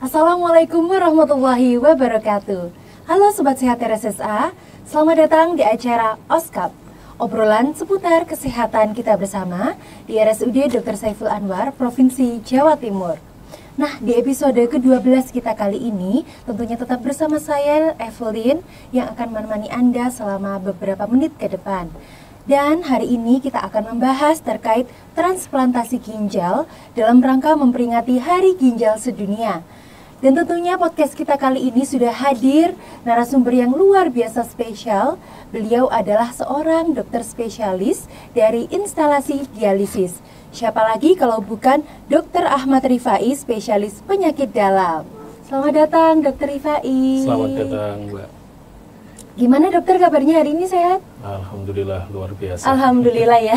Assalamualaikum warahmatullahi wabarakatuh. Halo Sobat Sehat RSSA, selamat datang di acara OSKAP, obrolan seputar kesehatan kita bersama di RSUD Dr. Saiful Anwar, Provinsi Jawa Timur. Nah, di episode ke-12 kita kali ini tentunya tetap bersama saya, Evelyn, yang akan menemani Anda selama beberapa menit ke depan. Dan hari ini kita akan membahas terkait transplantasi ginjal dalam rangka memperingati Hari Ginjal Sedunia. Dan tentunya podcast kita kali ini sudah hadir narasumber yang luar biasa spesial. Beliau adalah seorang dokter spesialis dari instalasi dialisis. Siapa lagi kalau bukan Dr. Ahmad Rifai, spesialis penyakit dalam. Selamat datang Dr. Rifai. Selamat datang, Mbak. Gimana dokter kabarnya hari ini, sehat? Alhamdulillah, luar biasa. Alhamdulillah ya.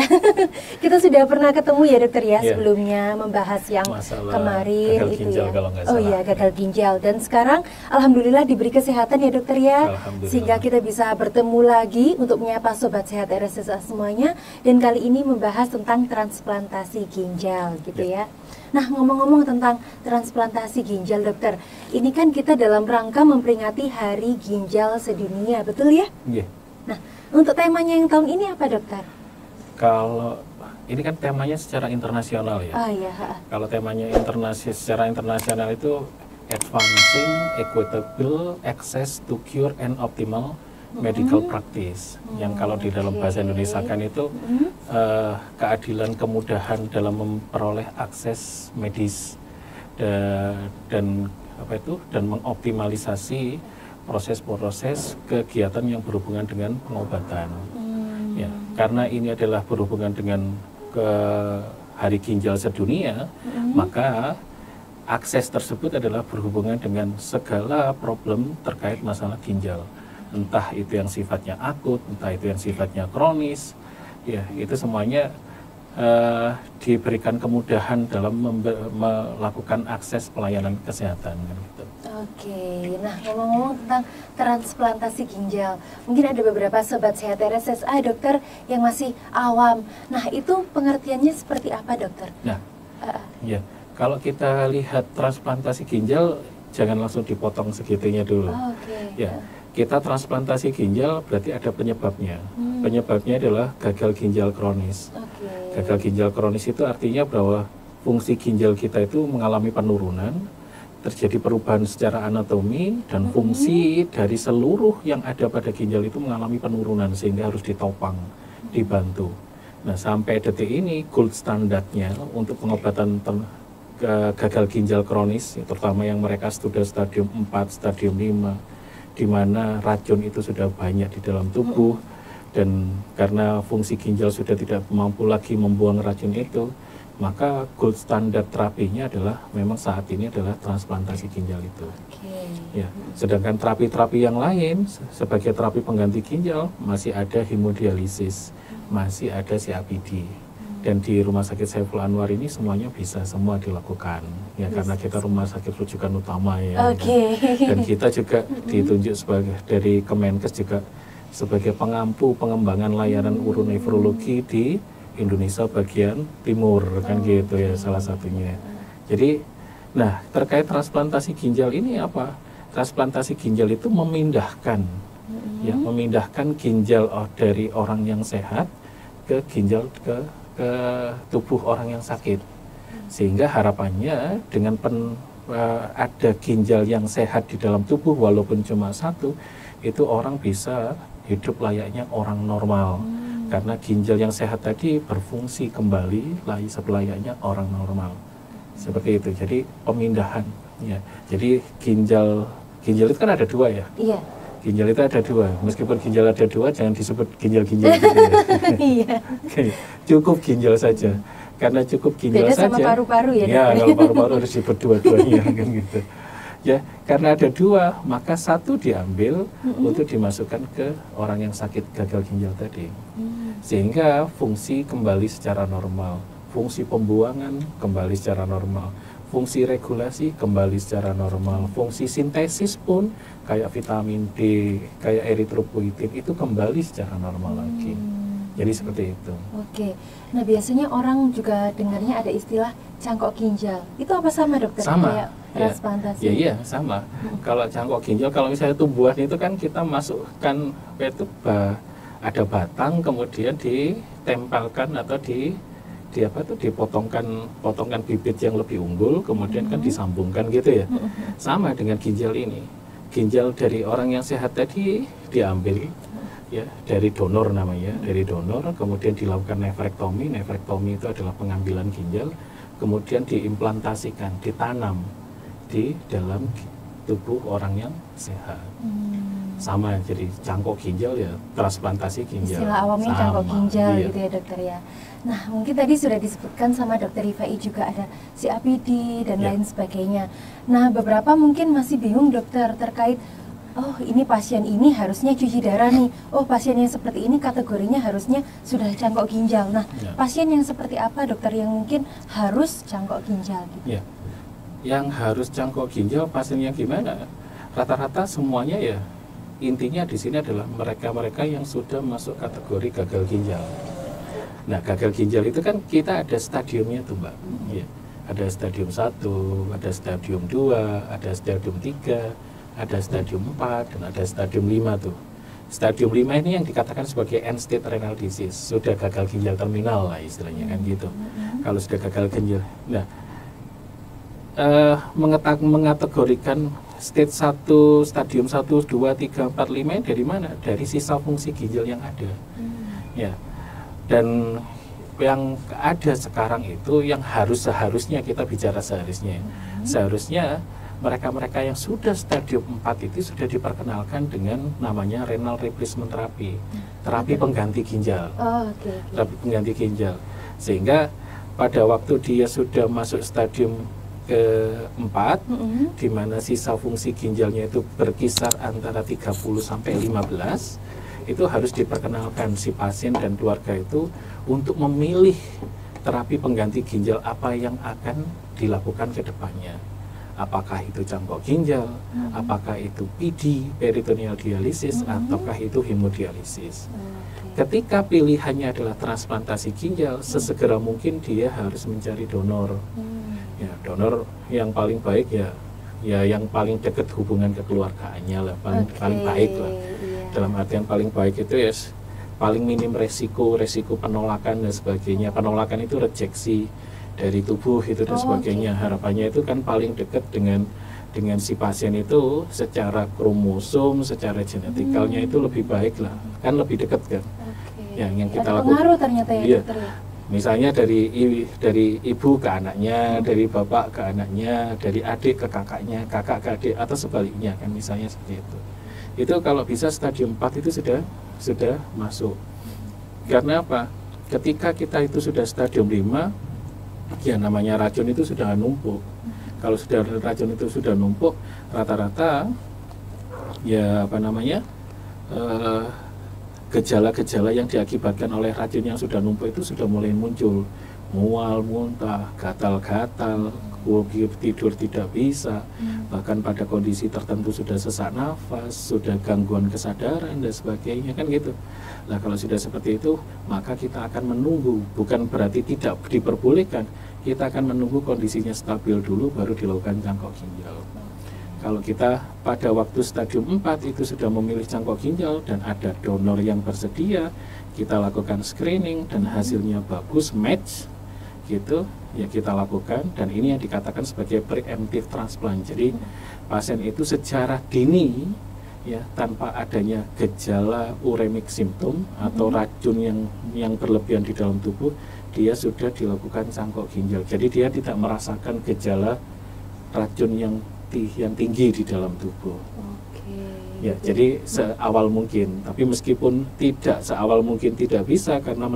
Kita sudah pernah ketemu ya dokter ya, sebelumnya membahas yang masalah kemarin gagal itu ginjal, ya. kalau nggak Oh salah. iya, gagal ginjal. Dan sekarang alhamdulillah diberi kesehatan ya dokter ya. Sehingga kita bisa bertemu lagi untuk menyapa sobat sehat RSSA semuanya, dan kali ini membahas tentang transplantasi ginjal gitu ya. Nah, ngomong-ngomong tentang transplantasi ginjal dokter, ini kan kita dalam rangka memperingati Hari Ginjal Sedunia, betul ya? Iya. Nah, untuk temanya yang tahun ini apa dokter? Kalau ini kan temanya secara internasional ya. Oh iya. Kalau temanya secara internasional itu Advancing Equitable Access to Cure and Optimal Medical Practice, yang kalau di dalam bahasa Indonesia kan itu keadilan, kemudahan dalam memperoleh akses medis dan mengoptimalisasi proses-proses kegiatan yang berhubungan dengan pengobatan. Ya, karena ini adalah berhubungan dengan Hari Ginjal Sedunia, maka akses tersebut adalah berhubungan dengan segala problem terkait masalah ginjal. Entah itu yang sifatnya akut, entah itu yang sifatnya kronis, ya itu semuanya diberikan kemudahan dalam melakukan akses pelayanan kesehatan. Gitu. Oke, nah ngomong-ngomong tentang transplantasi ginjal, mungkin ada beberapa sobat sehat RSSA dokter yang masih awam. Nah itu pengertiannya seperti apa dokter? Nah, ya kalau kita lihat transplantasi ginjal, jangan langsung dipotong segitunya dulu. Ya. Kita transplantasi ginjal berarti ada penyebabnya. Penyebabnya adalah gagal ginjal kronis. Gagal ginjal kronis itu artinya bahwa fungsi ginjal kita itu mengalami penurunan, terjadi perubahan secara anatomi, dan fungsi dari seluruh yang ada pada ginjal itu mengalami penurunan sehingga harus ditopang, dibantu. Nah, sampai detik ini gold standarnya untuk pengobatan gagal ginjal kronis, terutama yang mereka sudah stadium 4, stadium 5, di mana racun itu sudah banyak di dalam tubuh, dan karena fungsi ginjal sudah tidak mampu lagi membuang racun itu, maka gold standar terapinya adalah memang saat ini adalah transplantasi ginjal itu. Ya, sedangkan terapi-terapi yang lain sebagai terapi pengganti ginjal masih ada hemodialisis, masih ada CABD. Dan di Rumah Sakit Saiful Anwar ini semuanya bisa semua dilakukan, ya karena kita rumah sakit rujukan utama ya. Dan kita juga ditunjuk sebagai dari Kemenkes juga sebagai pengampu pengembangan layanan uronefrologi di Indonesia bagian timur kan gitu ya salah satunya. Jadi, nah terkait transplantasi ginjal ini apa? Transplantasi ginjal itu memindahkan, ya memindahkan ginjal dari orang yang sehat ke ginjal ke tubuh orang yang sakit, sehingga harapannya dengan ada ginjal yang sehat di dalam tubuh walaupun cuma satu, itu orang bisa hidup layaknya orang normal, karena ginjal yang sehat tadi berfungsi kembali layaknya orang normal, seperti itu. Jadi pemindahan, ya. Jadi ginjal itu kan ada dua ya. Iya. Ginjal itu ada dua, meskipun ginjal ada dua, jangan disebut ginjal-ginjal gitu ya. Iya. Cukup ginjal saja, karena cukup ginjal beda saja. Sama paru-paru ya. Ya, kalau paru-paru harus disebut dua-duanya kan gitu. Ya, karena ada dua, maka satu diambil untuk dimasukkan ke orang yang sakit gagal ginjal tadi, sehingga fungsi kembali secara normal, fungsi pembuangan kembali secara normal, fungsi regulasi kembali secara normal, fungsi sintesis pun kayak vitamin D, kayak eritropoietin itu kembali secara normal lagi. Jadi seperti itu. Oke. Nah biasanya orang juga dengarnya ada istilah cangkok ginjal. Itu apa sama dokter? Sama. Kayak transplantasi. Ya iya sama. Kalau cangkok ginjal, kalau misalnya tumbuhan itu kan kita masukkan ada batang, kemudian ditempelkan atau dipotongkan bibit yang lebih unggul, kemudian kan disambungkan gitu ya. Sama dengan ginjal ini. Ginjal dari orang yang sehat tadi diambil ya dari donor namanya, dari donor, kemudian dilakukan nefrektomi. Nefrektomi itu adalah pengambilan ginjal, kemudian diimplantasikan, ditanam di dalam tubuh orang yang sehat. Sama, jadi cangkok ginjal ya transplantasi ginjal. Istilah awamnya cangkok ginjal iya. gitu ya dokter ya. Nah mungkin tadi sudah disebutkan sama dokter Rifai juga ada CAPD dan lain sebagainya. Nah beberapa mungkin masih bingung dokter terkait oh ini pasien ini harusnya cuci darah nih, oh pasien yang seperti ini kategorinya harusnya sudah cangkok ginjal. Nah pasien yang seperti apa dokter yang mungkin harus cangkok ginjal gitu? Ya. Yang harus cangkok ginjal pasien yang gimana? Rata-rata semuanya ya intinya di sini adalah mereka-mereka yang sudah masuk kategori gagal ginjal. Nah gagal ginjal itu kan kita ada stadiumnya tuh Mbak. Ya. Ada stadium 1, ada stadium 2, ada stadium 3, ada stadium 4 dan ada stadium 5 tuh. Stadium 5 ini yang dikatakan sebagai end stage renal disease, sudah gagal ginjal terminal lah istilahnya kan gitu. Kalau sudah gagal ginjal. Nah, mengategorikan stage 1, stadium 1, 2, 3, 4, 5 dari mana? Dari sisa fungsi ginjal yang ada. Ya. Dan yang ada sekarang itu yang seharusnya kita bicara seharusnya mereka-mereka yang sudah stadium 4 itu sudah diperkenalkan dengan namanya renal replacement therapy, terapi pengganti ginjal. Terapi pengganti ginjal. Sehingga pada waktu dia sudah masuk stadium ke-4, di mana sisa fungsi ginjalnya itu berkisar antara 30 sampai 15, itu harus diperkenalkan si pasien dan keluarga itu untuk memilih terapi pengganti ginjal apa yang akan dilakukan ke depannya. Apakah itu cangkok ginjal, apakah itu PD, peritoneal dialisis, ataukah itu hemodialisis. Ketika pilihannya adalah transplantasi ginjal, sesegera mungkin dia harus mencari donor. Ya, donor yang paling baik ya yang paling dekat hubungan kekeluargaannya lah, paling baik lah. Dalam artian paling baik itu ya paling minim resiko penolakan dan sebagainya. Penolakan itu rejeksi dari tubuh itu dan sebagainya. Harapannya itu kan paling dekat dengan si pasien itu secara kromosom, secara genetikalnya itu lebih baik lah, kan lebih dekat kan. Yang kita lakukan pengaruh ternyata ya dokter ya. Misalnya dari ibu ke anaknya, dari bapak ke anaknya, dari adik ke kakaknya, kakak ke adik, atau sebaliknya kan, misalnya seperti itu. Itu kalau bisa stadium 4 itu sudah masuk. Karena apa? Ketika kita itu sudah stadium 5, ya namanya racun itu sudah numpuk. Kalau sudah racun itu sudah numpuk, rata-rata ya gejala-gejala yang diakibatkan oleh racun yang sudah numpuk itu sudah mulai muncul. Mual, muntah, gatal-gatal, tidur tidak bisa, bahkan pada kondisi tertentu sudah sesak nafas, sudah gangguan kesadaran dan sebagainya kan gitu. Nah kalau sudah seperti itu, maka kita akan menunggu, bukan berarti tidak diperbolehkan, kita akan menunggu kondisinya stabil dulu baru dilakukan cangkok ginjal. Kalau kita pada waktu stadium 4 itu sudah memilih cangkok ginjal dan ada donor yang bersedia, kita lakukan screening dan hasilnya bagus, match gitu, ya kita lakukan, dan ini yang dikatakan sebagai preemptive transplant. Jadi pasien itu secara dini ya tanpa adanya gejala uremic symptom atau racun yang berlebihan di dalam tubuh, dia sudah dilakukan cangkok ginjal. Jadi dia tidak merasakan gejala racun yang tinggi di dalam tubuh. Ya, jadi seawal mungkin. Tapi meskipun tidak seawal mungkin tidak bisa karena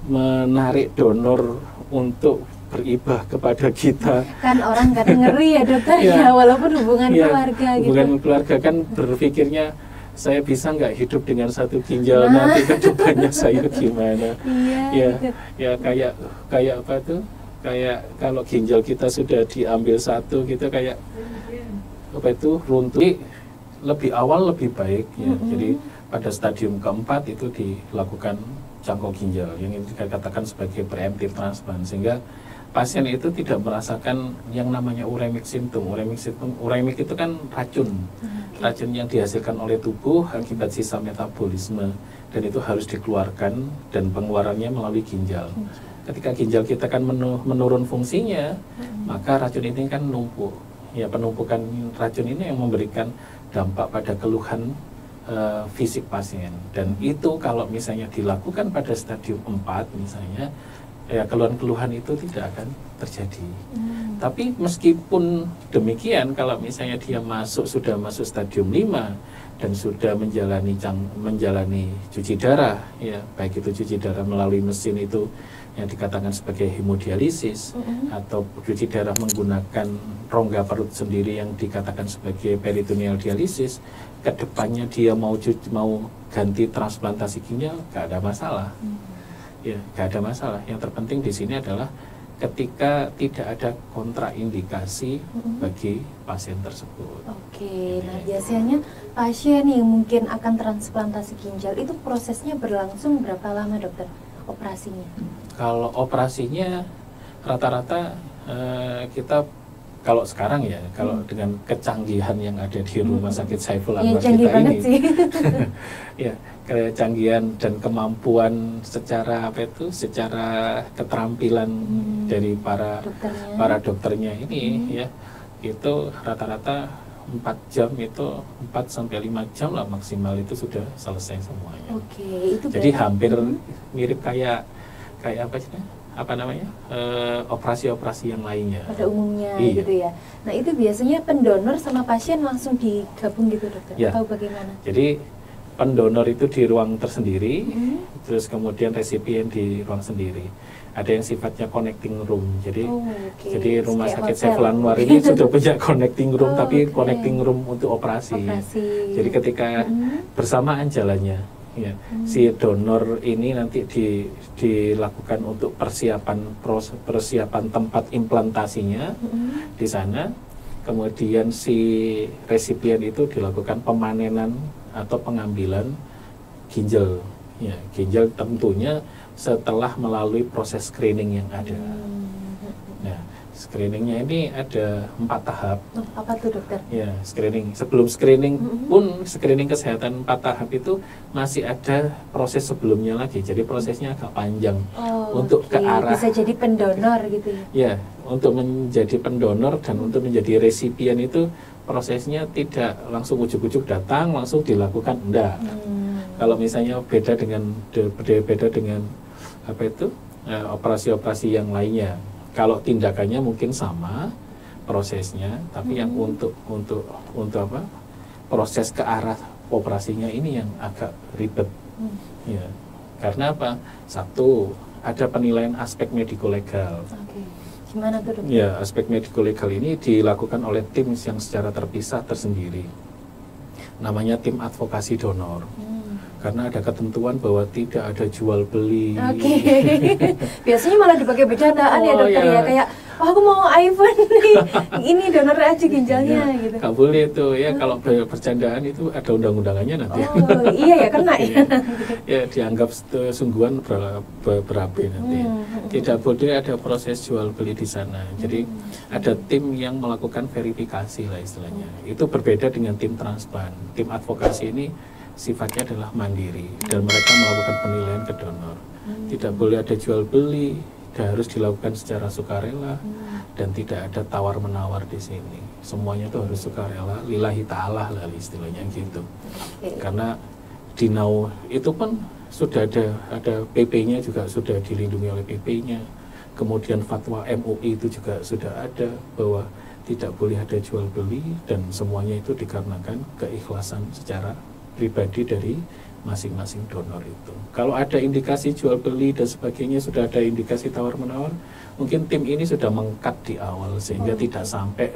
menarik donor untuk beribah kepada kita. Kan orang kadang ngeri ya dokter ya, walaupun hubungan keluarga gitu. Hubungan keluarga kan berpikirnya saya bisa nggak hidup dengan satu ginjal, nanti ke depannya saya gimana? Ya kayak apa tuh? Kayak kalau ginjal kita sudah diambil satu, kita kayak apa itu runtuh. Lebih awal lebih baik ya. Jadi pada stadium keempat itu dilakukan cangkok ginjal yang kita katakan sebagai preemptive transplant, sehingga pasien itu tidak merasakan yang namanya uremic symptom. Uremic itu kan racun. Racun yang dihasilkan oleh tubuh akibat sisa metabolisme, dan itu harus dikeluarkan, dan pengeluarannya melalui ginjal. Ketika ginjal kita kan menurun fungsinya, maka racun ini kan numpuk. Ya, penumpukan racun ini yang memberikan dampak pada keluhan fisik pasien. Dan itu kalau misalnya dilakukan pada stadium 4 misalnya, ya keluhan-keluhan itu tidak akan terjadi. Tapi meskipun demikian, kalau misalnya dia sudah masuk stadium 5 dan sudah menjalani cuci darah, ya baik itu cuci darah melalui mesin itu yang dikatakan sebagai hemodialisis, atau cuci darah menggunakan rongga perut sendiri yang dikatakan sebagai peritoneal dialisis, kedepannya dia mau ganti transplantasi ginjal, gak ada masalah. Ya, gak ada masalah. Yang terpenting di sini adalah ketika tidak ada kontraindikasi bagi pasien tersebut. Oke, nah biasanya pasien yang mungkin akan transplantasi ginjal itu prosesnya berlangsung berapa lama, dokter, operasinya? Kalau operasinya rata-rata kita kalau sekarang ya, kalau dengan kecanggihan yang ada di Rumah Sakit Saiful Anwar kita ini, ya kecanggihan dan kemampuan secara secara keterampilan dari para dokternya ini, ya itu rata-rata 4 jam itu 4 sampai 5 jam lah maksimal itu sudah selesai semuanya. Oke, itu jadi hampir mirip kayak apa namanya, operasi-operasi yang lainnya pada umumnya. Iya. Gitu ya. Nah itu biasanya pendonor sama pasien langsung digabung gitu, dokter, ya, atau bagaimana? Jadi pendonor itu di ruang tersendiri, terus kemudian resipien di ruang sendiri. Ada yang sifatnya connecting room. Jadi jadi Rumah Sakit Saiful Anwar ini sudah punya connecting room, tapi connecting room untuk operasi. Jadi ketika bersamaan jalannya, ya, si donor ini nanti dilakukan untuk persiapan tempat implantasinya di sana. Kemudian si resipien itu dilakukan pemanenan atau pengambilan ginjal. Ya, ginjal tentunya setelah melalui proses screening yang ada. Nah, screeningnya ini ada 4 tahap. Apa tuh, dokter? Ya, screening. Sebelum screening pun, screening kesehatan 4 tahap itu masih ada proses sebelumnya lagi. Jadi prosesnya agak panjang untuk ke arah. Bisa jadi pendonor gitu ya? Ya, untuk menjadi pendonor dan untuk menjadi resipien itu prosesnya tidak langsung ujuk-ujuk datang langsung dilakukan, enggak. Kalau misalnya beda dengan apa itu operasi-operasi yang lainnya. Kalau tindakannya mungkin sama prosesnya, tapi yang untuk apa, proses ke arah operasinya ini yang agak ribet. Ya, karena apa? Satu, ada penilaian aspek mediko-legal. Gimana tuh, dokter? Ya, aspek mediko-legal ini dilakukan oleh tim yang secara terpisah tersendiri. Namanya tim advokasi donor. Karena ada ketentuan bahwa tidak ada jual beli. Biasanya malah dipakai bercandaan ya, dokter, ya, kayak aku mau iPhone nih, ini donor aja ginjalnya gitu. Gak boleh tuh ya, kalau bercandaan itu ada undang-undangannya nanti. Iya ya, kena ya. Ya, dianggap sungguhan berapi nanti. Tidak boleh ada proses jual beli di sana. Jadi ada tim yang melakukan verifikasi lah istilahnya. Itu berbeda dengan tim transplant. Tim advokasi ini sifatnya adalah mandiri dan mereka melakukan penilaian ke donor. Tidak boleh ada jual beli, harus dilakukan secara sukarela dan tidak ada tawar menawar di sini. Semuanya itu harus sukarela, lillahi ta'ala lah istilahnya gitu. Karena di NAU itu pun sudah ada PP-nya juga sudah dilindungi oleh PP-nya. Kemudian fatwa MUI itu juga sudah ada bahwa tidak boleh ada jual beli dan semuanya itu dikarenakan keikhlasan secara pribadi dari masing-masing donor itu. Kalau ada indikasi jual beli dan sebagainya, sudah ada indikasi tawar menawar, mungkin tim ini sudah meng-cut di awal sehingga tidak sampai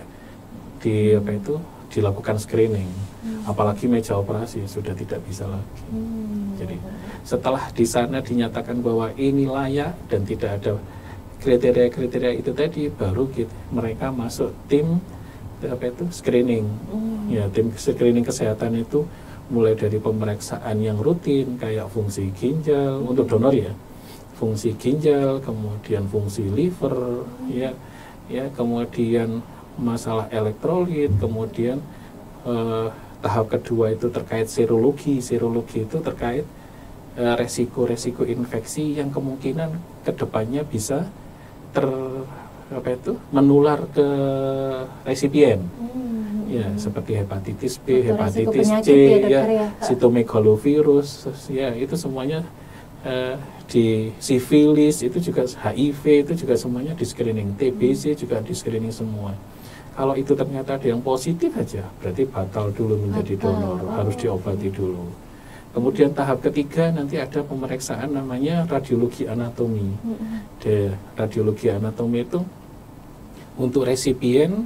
dilakukan screening. Apalagi meja operasi sudah tidak bisa lagi. Jadi setelah di sana dinyatakan bahwa ini layak dan tidak ada kriteria-kriteria itu tadi, baru mereka masuk tim screening. Ya, tim screening kesehatan itu mulai dari pemeriksaan yang rutin kayak fungsi ginjal untuk donor ya, fungsi ginjal, kemudian fungsi liver, ya kemudian masalah elektrolit, kemudian tahap kedua itu terkait serologi. Serologi itu terkait resiko-resiko infeksi yang kemungkinan kedepannya bisa menular ke resipien. Ya, seperti hepatitis B, hepatitis C, sitomegalovirus, ya itu semuanya di sifilis itu juga, HIV itu juga semuanya di screening, TBC juga di screening semua. Kalau itu ternyata ada yang positif aja, berarti batal dulu menjadi donor, harus diobati dulu. Kemudian tahap ketiga nanti ada pemeriksaan namanya radiologi anatomi. Radiologi anatomi itu untuk resipien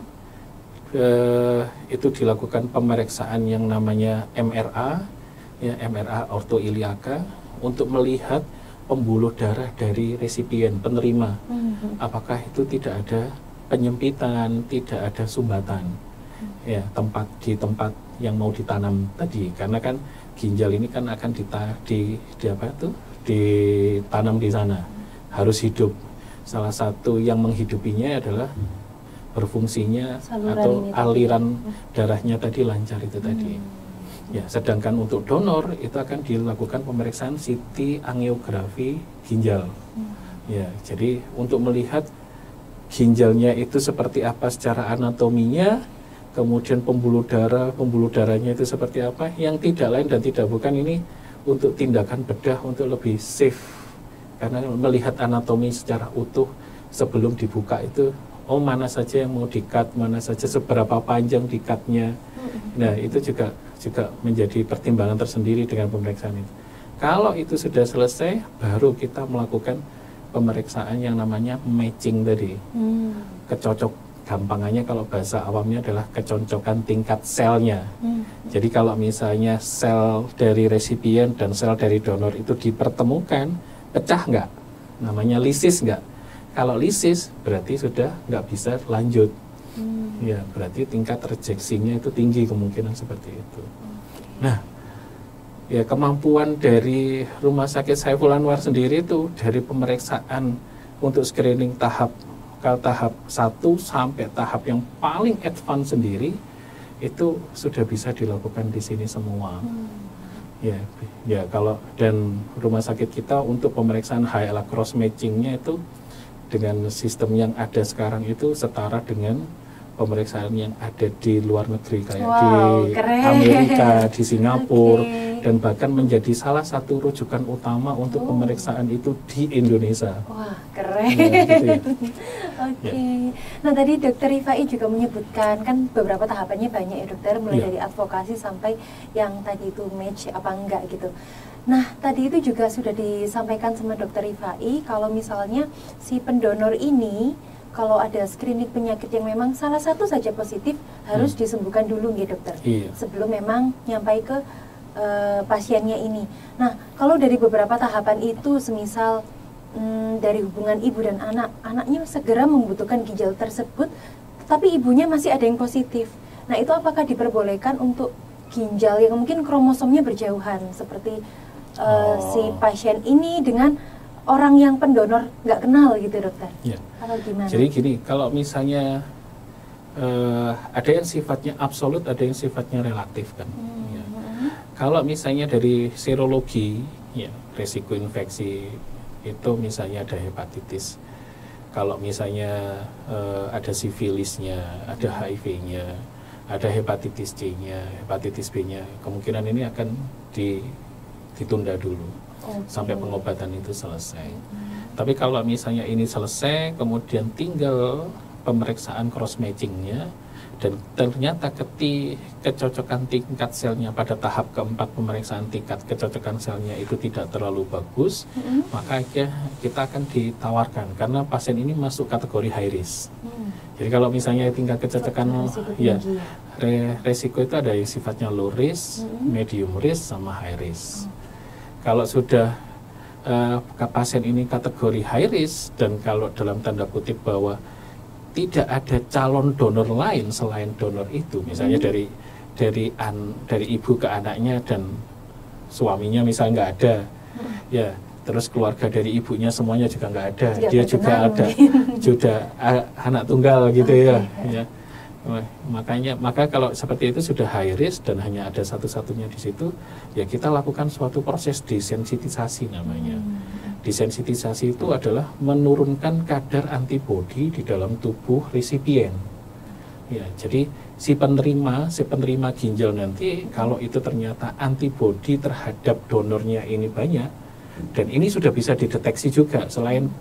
itu dilakukan pemeriksaan yang namanya MRA, ya MRA ortoiliaka, untuk melihat pembuluh darah dari resipien penerima. Apakah itu tidak ada penyempitan, tidak ada sumbatan, ya di tempat yang mau ditanam tadi, karena kan ginjal ini kan akan ditanam di sana, harus hidup. Salah satu yang menghidupinya adalah berfungsinya atau aliran darahnya tadi lancar itu tadi. Ya, sedangkan untuk donor itu akan dilakukan pemeriksaan CT angiografi ginjal. Ya, jadi untuk melihat ginjalnya itu seperti apa secara anatominya, kemudian pembuluh darahnya itu seperti apa, yang tidak lain dan tidak bukan ini untuk tindakan bedah untuk lebih safe, karena melihat anatomi secara utuh sebelum dibuka itu, mana saja yang mau di-cut, mana saja seberapa panjang di-cut-nya. Nah, itu juga menjadi pertimbangan tersendiri dengan pemeriksaan itu. Kalau itu sudah selesai, baru kita melakukan pemeriksaan yang namanya matching tadi. Gampangannya kalau bahasa awamnya adalah kecocokan tingkat selnya. Jadi kalau misalnya sel dari resipien dan sel dari donor itu dipertemukan, pecah nggak? Namanya lisis nggak? Kalau lisis berarti sudah nggak bisa lanjut. Ya, berarti tingkat rejeksinya itu tinggi, kemungkinan seperti itu. Nah, ya kemampuan dari Rumah Sakit Saiful Anwar sendiri itu dari pemeriksaan untuk screening tahap 1 sampai tahap yang paling advance sendiri itu sudah bisa dilakukan di sini semua. Ya kalau dan rumah sakit kita untuk pemeriksaan HLA cross matchingnya itu dengan sistem yang ada sekarang itu setara dengan pemeriksaan yang ada di luar negeri kayak di Amerika, di Singapura, dan bahkan menjadi salah satu rujukan utama untuk pemeriksaan itu di Indonesia. Wah, keren. Ya, gitu ya. Nah tadi Dokter Rifai juga menyebutkan kan beberapa tahapannya banyak ya dokter, mulai dari advokasi sampai yang tadi itu match apa enggak gitu. Nah tadi itu juga sudah disampaikan sama Dokter Rifai kalau misalnya si pendonor ini kalau ada screening penyakit yang memang salah satu saja positif harus disembuhkan dulu ya dokter, sebelum memang nyampai ke pasiennya ini. Nah kalau dari beberapa tahapan itu semisal dari hubungan ibu dan anaknya segera membutuhkan ginjal tersebut, tapi ibunya masih ada yang positif. Nah itu apakah diperbolehkan untuk ginjal yang mungkin kromosomnya berjauhan seperti si pasien ini dengan orang yang pendonor nggak kenal gitu dokter? Atau gimana? Jadi gini, kalau misalnya ada yang sifatnya absolut, ada yang sifatnya relatif kan. Kalau misalnya dari serologi, resiko infeksi itu misalnya ada hepatitis. Kalau misalnya ada sifilisnya, ada HIV-nya, ada hepatitis C-nya, hepatitis B-nya, kemungkinan ini akan ditunda dulu sampai pengobatan itu selesai. Tapi kalau misalnya ini selesai, kemudian tinggal pemeriksaan cross matchingnya, dan ternyata kecocokan tingkat selnya pada tahap keempat pemeriksaan tingkat kecocokan selnya itu tidak terlalu bagus, maka kita akan ditawarkan karena pasien ini masuk kategori high risk. Jadi kalau misalnya tingkat kecocokan resiko itu ada yang sifatnya low risk, medium risk, sama high risk. Kalau sudah pasien ini kategori high risk, dan kalau dalam tanda kutip bahwa tidak ada calon donor lain selain donor itu, misalnya dari ibu ke anaknya dan suaminya misalnya nggak ada, ya terus keluarga dari ibunya semuanya juga nggak ada, Tidak dia juga berkenan ada, juga anak tunggal gitu ya. Maka kalau seperti itu sudah high risk dan hanya ada satu-satunya di situ, ya kita lakukan suatu proses desensitisasi namanya. Desensitisasi itu adalah menurunkan kadar antibodi di dalam tubuh resipien. Ya, jadi si penerima ginjal nanti kalau itu ternyata antibodi terhadap donornya ini banyak, dan ini sudah bisa dideteksi juga selain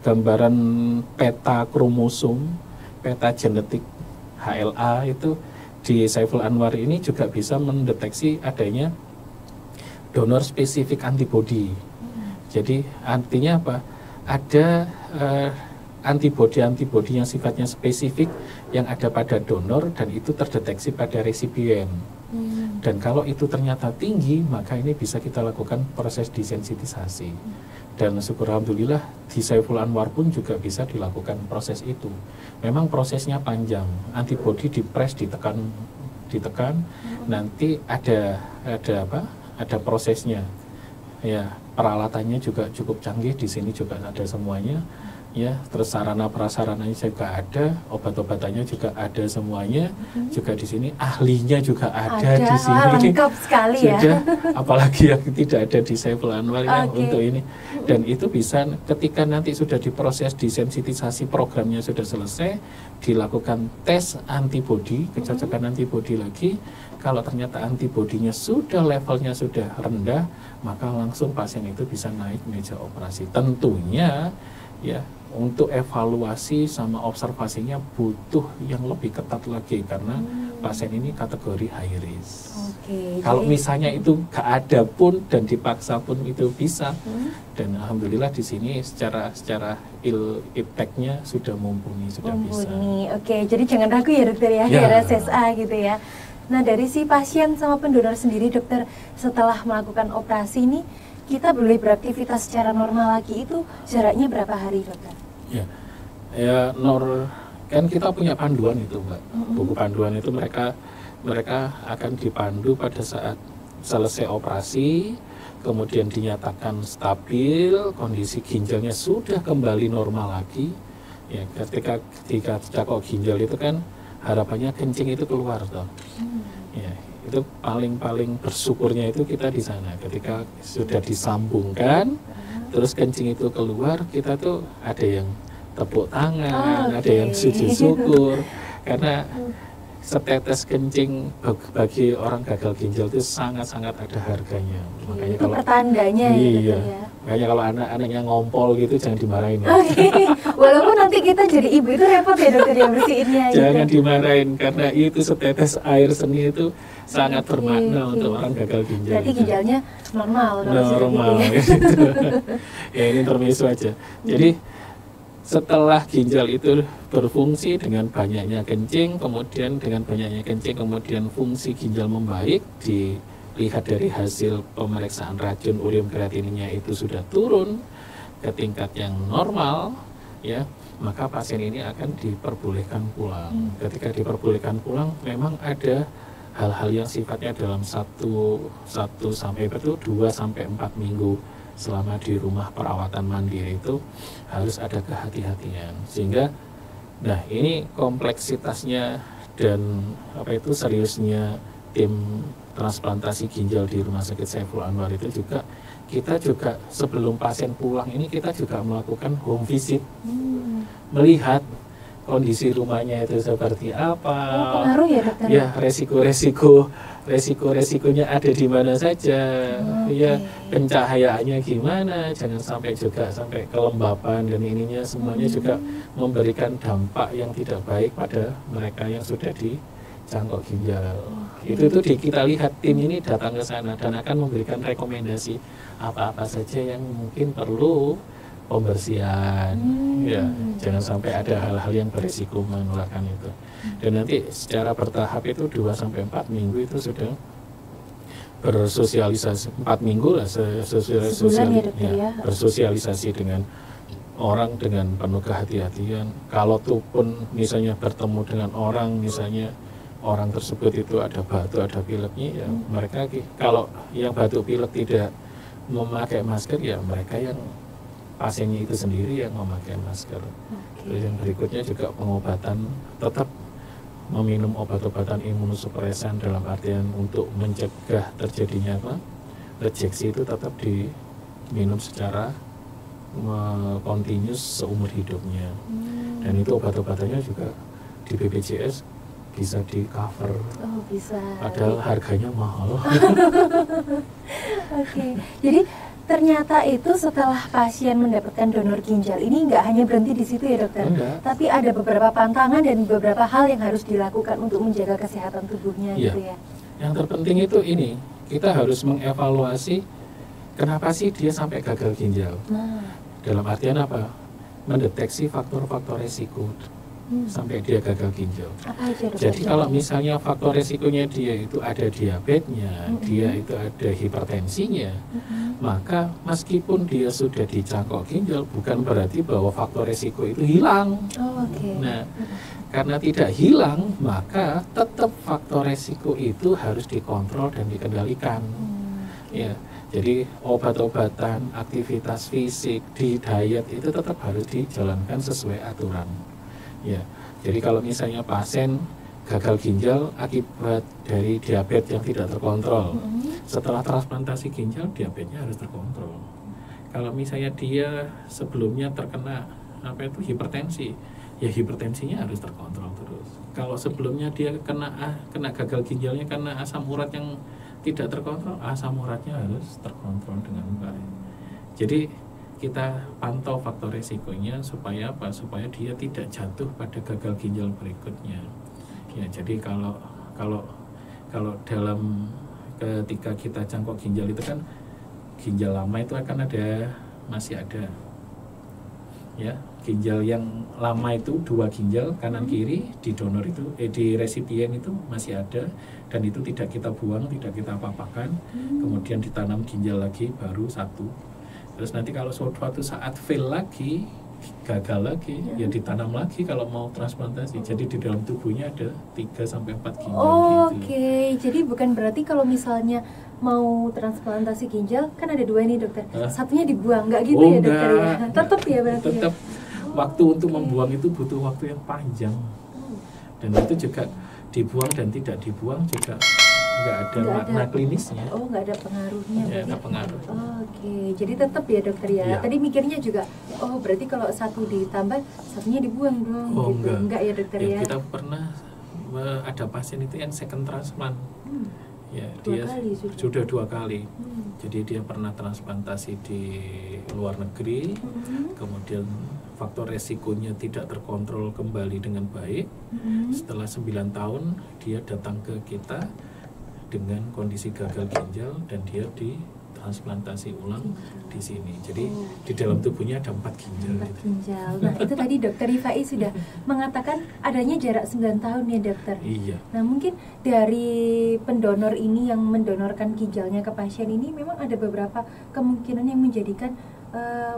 gambaran peta kromosom, peta genetik HLA itu di Saiful Anwar ini juga bisa mendeteksi adanya donor spesifik antibodi. Jadi artinya apa? Ada antibodi yang sifatnya spesifik yang ada pada donor dan itu terdeteksi pada resipien. Dan kalau itu ternyata tinggi, maka ini bisa kita lakukan proses desensitisasi. Dan syukur alhamdulillah di Saiful Anwar pun juga bisa dilakukan proses itu. Memang prosesnya panjang, antibodi dipres, ditekan, nanti ada prosesnya. Ya, peralatannya juga cukup canggih, di sini juga ada semuanya. Ya, terus sarana prasarananya juga ada, obat-obatannya juga ada semuanya, juga di sini ahlinya juga ada di sini. Lengkap sekali sudah, ya. Apalagi yang tidak ada di Saiful Anwar ya untuk ini. Dan itu bisa ketika nanti sudah diproses desensitisasi, programnya sudah selesai, dilakukan tes antibodi, kecocokan antibodi lagi. Kalau ternyata antibodinya sudah levelnya sudah rendah, maka langsung pasien itu bisa naik meja operasi. Tentunya ya untuk evaluasi sama observasinya butuh yang lebih ketat lagi karena pasien ini kategori high risk. Kalau misalnya itu gak ada pun dan dipaksa pun itu bisa, dan alhamdulillah di sini secara impact-nya sudah mumpuni, sudah bisa. Oke, jadi jangan ragu ya dokter ya, RSSA gitu ya. Nah, dari si pasien sama pendonor sendiri dokter, setelah melakukan operasi ini kita boleh beraktivitas secara normal lagi, itu jaraknya berapa hari dokter? Kan kita punya panduan itu Mbak. Buku panduan itu mereka akan dipandu pada saat selesai operasi, kemudian dinyatakan stabil, kondisi ginjalnya sudah kembali normal lagi. Ya, ketika cakok ginjal itu kan harapannya kencing itu keluar toh. Ya, itu paling bersyukurnya itu kita di sana ketika sudah disambungkan terus kencing itu keluar, kita tuh ada yang tepuk tangan, ada yang sujud syukur karena setetes kencing bagi orang gagal ginjal itu sangat-sangat ada harganya. Makanya itu pertandanya ya. Makanya kalau anak-anaknya ngompol gitu jangan dimarahin ya. Walaupun nanti kita jadi ibu itu repot ya dokter yang bersihinnya. Jangan dimarahin karena itu setetes air seni itu sangat bermakna untuk orang gagal ginjal. Berarti ginjalnya normal gitu. Ya ini intermezzo aja. Jadi setelah ginjal itu berfungsi dengan banyaknya kencing, kemudian fungsi ginjal membaik, dilihat dari hasil pemeriksaan racun ureum kreatininnya itu sudah turun ke tingkat yang normal, ya, maka pasien ini akan diperbolehkan pulang. Ketika diperbolehkan pulang, memang ada hal-hal yang sifatnya dalam 2 sampai 4 minggu selama di rumah perawatan mandiri itu harus ada kehati-hatian, sehingga nah ini kompleksitasnya dan seriusnya tim transplantasi ginjal di Rumah Sakit Saiful Anwar itu juga kita juga sebelum pasien pulang ini kita juga melakukan home visit, melihat kondisi rumahnya itu seperti apa, pengaruh ya dokter? Ya, resiko-resikonya ada di mana saja, ya, pencahayaannya gimana, jangan sampai kelembapan dan ininya semuanya juga memberikan dampak yang tidak baik pada mereka yang sudah dicangkok ginjal. Itu kita lihat tim ini datang ke sana dan akan memberikan rekomendasi apa-apa saja yang mungkin perlu pembersihan, ya, jangan sampai ada hal-hal yang berisiko menularkan itu. Dan nanti secara bertahap itu 2 sampai 4 minggu itu sudah bersosialisasi, 4 minggu lah bersosialisasi dengan orang dengan penuh kehati-hatian. Kalau tuh pun misalnya bertemu dengan orang, misalnya orang tersebut itu ada batuk, ada pileknya, ya mereka kalau yang batuk pilek tidak memakai masker ya mereka yang pasiennya itu sendiri yang memakai masker. Terus yang berikutnya juga pengobatan, tetap meminum obat-obatan imunosupresan dalam artian untuk mencegah terjadinya rejeksi itu tetap diminum secara kontinus seumur hidupnya. Dan itu obat-obatannya juga di BPJS bisa di cover. Oh, bisa. Padahal harganya mahal. Jadi ternyata itu setelah pasien mendapatkan donor ginjal ini nggak hanya berhenti di situ ya dokter, tapi ada beberapa pantangan dan beberapa hal yang harus dilakukan untuk menjaga kesehatan tubuhnya gitu ya. Yang terpenting itu ini, kita harus mengevaluasi kenapa sih dia sampai gagal ginjal. Dalam artian apa? Mendeteksi faktor-faktor resiko sampai dia gagal ginjal. Jadi kalau misalnya faktor resikonya dia itu ada diabetesnya, dia itu ada hipertensinya, maka meskipun dia sudah dicangkok ginjal bukan berarti bahwa faktor resiko itu hilang. Nah, karena tidak hilang, maka tetap faktor resiko itu harus dikontrol dan dikendalikan. Ya, jadi obat-obatan, aktivitas fisik, di diet itu tetap harus dijalankan sesuai aturan. Ya, jadi kalau misalnya pasien gagal ginjal akibat dari diabetes yang tidak terkontrol, setelah transplantasi ginjal diabetesnya harus terkontrol. Kalau misalnya dia sebelumnya terkena hipertensi, ya hipertensinya harus terkontrol terus. Kalau sebelumnya dia kena gagal ginjalnya karena asam urat yang tidak terkontrol, asam uratnya harus terkontrol dengan baik. Jadi kita pantau faktor resikonya supaya apa? Supaya dia tidak jatuh pada gagal ginjal berikutnya. Ya, jadi kalau dalam ketika kita cangkok ginjal itu kan ginjal lama itu akan masih ada. Ya, ginjal yang lama itu 2 ginjal kanan kiri di donor itu di resipien itu masih ada dan itu tidak kita buang, tidak kita apa-apakan. Kemudian ditanam ginjal lagi baru 1. Terus nanti kalau suatu saat fail lagi, gagal lagi, ya ditanam lagi kalau mau transplantasi. Jadi di dalam tubuhnya ada 3-4 ginjal gitu. Jadi bukan berarti kalau misalnya mau transplantasi ginjal, kan ada 2 nih dokter, satunya dibuang, nggak gitu ya dokter ya? Tetap ya berarti tetap waktu untuk membuang itu butuh waktu yang panjang. Dan itu juga dibuang dan tidak dibuang juga nggak ada makna klinisnya. Nggak ada pengaruhnya. Ya, ada pengaruh. Jadi tetap ya dokter ya. Tadi mikirnya juga, berarti kalau 1 ditambah, satunya dibuang dong. Gitu. Enggak ya dokter ya. Kita pernah ada pasien itu yang second transplant. Ya, dia sudah 2 kali. Jadi dia pernah transplantasi di luar negeri, kemudian faktor resikonya tidak terkontrol kembali dengan baik. Setelah 9 tahun dia datang ke kita dengan kondisi gagal ginjal dan dia ditransplantasi ulang di sini. Jadi di dalam tubuhnya ada 4 ginjal. 4 ginjal. Nah, itu tadi dokter Rifai sudah mengatakan adanya jarak 9 tahun ya dokter. Iya. Nah, mungkin dari pendonor ini yang mendonorkan ginjalnya ke pasien ini memang ada beberapa kemungkinan yang menjadikan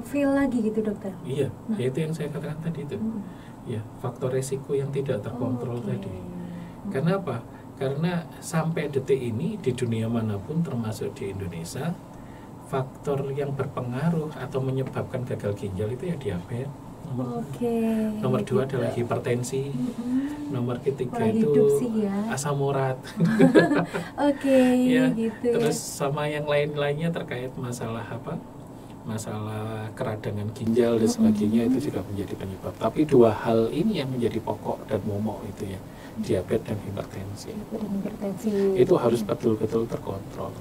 fail lagi gitu dokter. Iya, itu yang saya katakan tadi itu. Ya, faktor resiko yang tidak terkontrol tadi. Karena apa? Karena sampai detik ini di dunia manapun termasuk di Indonesia, faktor yang berpengaruh atau menyebabkan gagal ginjal itu ya diabetes. Nomor 2 adalah hipertensi. Nomor ketiga itu asam urat. Gitu. Terus sama yang lain-lainnya terkait masalah masalah keradangan ginjal dan sebagainya itu juga menjadi penyebab. Tapi 2 hal ini yang menjadi pokok dan momok itu ya, diabetes dan hipertensi. Itu harus betul-betul terkontrol.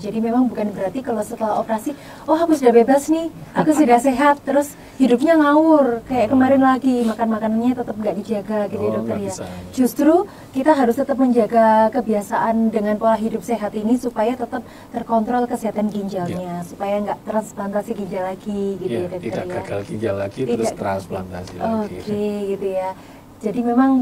Jadi memang bukan berarti kalau setelah operasi, aku sudah bebas nih, aku sudah sehat, terus hidupnya ngawur kayak kemarin lagi, makanannya tetap nggak dijaga gitu ya dokter ya. Justru kita harus tetap menjaga kebiasaan dengan pola hidup sehat ini supaya tetap terkontrol kesehatan ginjalnya, supaya nggak transplantasi ginjal lagi gitu ya dokter tidak gagal ginjal lagi terus transplantasi lagi. Gitu ya. Jadi memang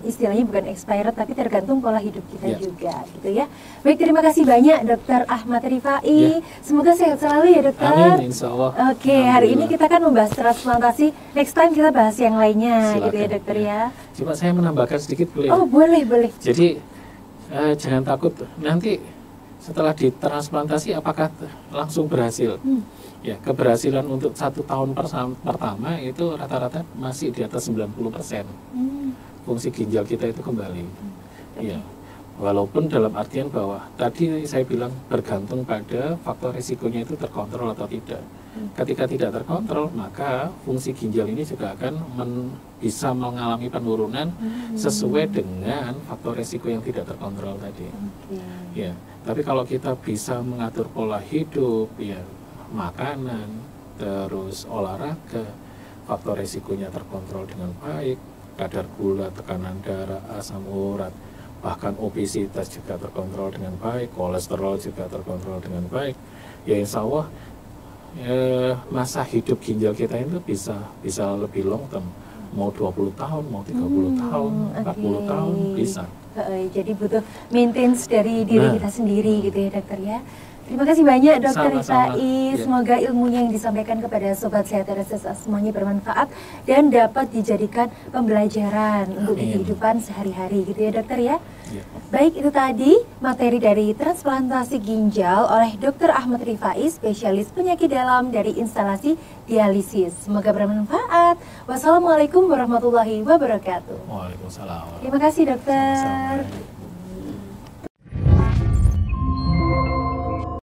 istilahnya bukan expired, tapi tergantung pola hidup kita juga gitu ya. Baik, terima kasih banyak Dokter Ahmad Rifai. Semoga sehat selalu ya dokter. Amin, insya Allah. Hari ini kita kan membahas transplantasi. Next time kita bahas yang lainnya. Silakan, gitu ya dokter ya. Cuma saya menambahkan sedikit boleh? Boleh. Jadi jangan takut nanti setelah ditransplantasi apakah langsung berhasil? Ya, keberhasilan untuk 1 tahun pertama itu rata-rata masih di atas 90%. Fungsi ginjal kita itu kembali. Ya, walaupun dalam artian bahwa tadi saya bilang bergantung pada faktor risikonya itu terkontrol atau tidak. Ketika tidak terkontrol, maka fungsi ginjal ini juga akan bisa mengalami penurunan sesuai dengan faktor risiko yang tidak terkontrol tadi. Ya, tapi kalau kita bisa mengatur pola hidup, ya, makanan, terus olahraga, faktor risikonya terkontrol dengan baik, kadar gula, tekanan darah, asam urat, bahkan obesitas juga terkontrol dengan baik, kolesterol juga terkontrol dengan baik, ya insya Allah masa hidup ginjal kita itu bisa lebih long term, mau 20 tahun, mau 30 tahun, 40 tahun bisa. Jadi butuh maintenance dari diri kita sendiri gitu ya dokter ya. Terima kasih banyak Dokter Rifai. Semoga ilmunya yang disampaikan kepada Sobat Sehat RSSA semuanya bermanfaat dan dapat dijadikan pembelajaran untuk kehidupan sehari-hari gitu ya dokter ya. Baik, itu tadi materi dari transplantasi ginjal oleh Dr. Ahmad Rifai, spesialis penyakit dalam dari instalasi dialisis. Semoga bermanfaat. Wassalamualaikum warahmatullahi wabarakatuh. Waalaikumsalam. Terima kasih dokter. Sama-sama.